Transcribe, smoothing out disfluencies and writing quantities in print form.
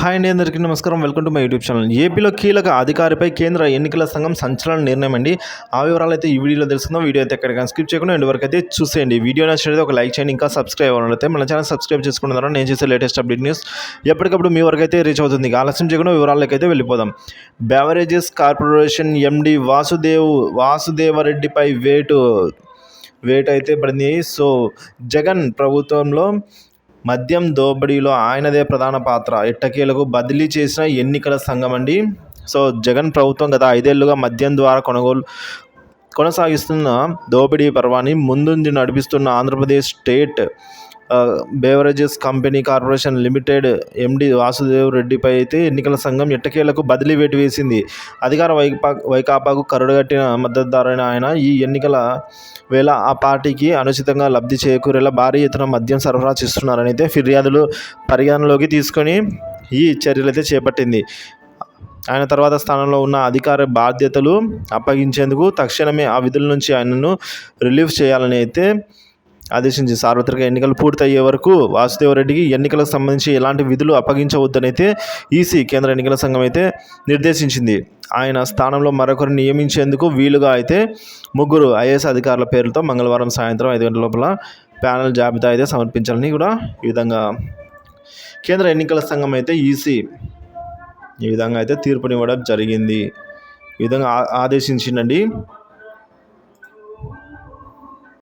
Hi అండి, అందరికీ నమస్కారం. Welcome to my YouTube channel. ఏపీలో కీలక అధికారిపై కేంద్ర ఎన్నికల సంఘం సంచలన నిర్ణయం అండి. ఆ వివరాలు అయితే ఈ వీడియోలో తెలుసుకుందాం. వీడియో అయితే ఎక్కడికైనా స్కిప్ చేయకుండా ఎండ్ వరకు అయితే చూసేయండి. వీడియో నచ్చినట్లయితే ఒక లైక్ చేయండి. ఇంకా సబ్స్క్రైబ్ అవ్వాలంటే మన ఛానల్ సబ్స్క్రైబ్ చేసుకున్న ద్వారా నేను చేసే లేటెస్ట్ అప్డేట్ న్యూస్ ఎప్పటికప్పుడు మీ వరకు అయితే రీచ్ అవుతుంది. ఆలస్యం చేయకుండా వివరాల్లోకి అయితే వెళ్ళిపోదాం. బెవరేజెస్ కార్పొరేషన్ ఎండి వాసుదేవరెడ్డిపై వేటు అయితే పడింది. సో జగన్ ప్రభుత్వంలో మద్యం దోపిడీలో ఆయనదే ప్రధాన పాత్ర. ఎట్టకేలకు బదిలీ చేసిన ఎన్నికల సంఘం అండి. సో జగన్ ప్రభుత్వం గత 5 ఏళ్లుగా మద్యం ద్వారా కొనసాగిస్తున్న దోపిడీ పర్వాన్ని ముందుండి నడిపిస్తున్న Andhra Pradesh state beverages company corporation limited ఎండి వాసుదేవ్ రెడ్డిపై అయితే ఎన్నికల సంఘం ఎట్టకేలకు బదిలీ వేటు వేసింది. అధికార వైకాపాకు కరుడుగట్టిన మద్దతుదారైన ఆయన ఈ ఎన్నికల వేళ ఆ పార్టీకి అనుచితంగా లబ్ధి చేకూరేలా భారీ ఎత్తున మద్యం సరఫరా చేస్తున్నారని అయితే ఫిర్యాదులు పరిగణనలోకి తీసుకొని ఈ చర్యలైతే చేపట్టింది. ఆయన తర్వాత స్థానంలో ఉన్న అధికార బాధ్యతలు అప్పగించేందుకు తక్షణమే ఆ విధుల నుంచి ఆయనను రిలీవ్ చేయాలని అయితే ఆదేశించి సార్వత్రిక ఎన్నికలు పూర్తయ్యే వరకు వాసుదేవరెడ్డికి ఎన్నికలకు సంబంధించి ఎలాంటి విధులు అప్పగించవద్దని అయితే ఈసీ కేంద్ర ఎన్నికల సంఘం అయితే నిర్దేశించింది. ఆయన స్థానంలో మరొకరిని నియమించేందుకు వీలుగా అయితే 3 ఐఏఎస్ అధికారుల పేరుతో మంగళవారం సాయంత్రం 5 గంటల లోపల ప్యానెల్ జాబితా అయితే సమర్పించాలని కూడా ఈ విధంగా కేంద్ర ఎన్నికల సంఘం అయితే ఈసీ ఈ విధంగా అయితే తీర్పునివ్వడం జరిగింది. ఈ విధంగా ఆదేశించిందండి.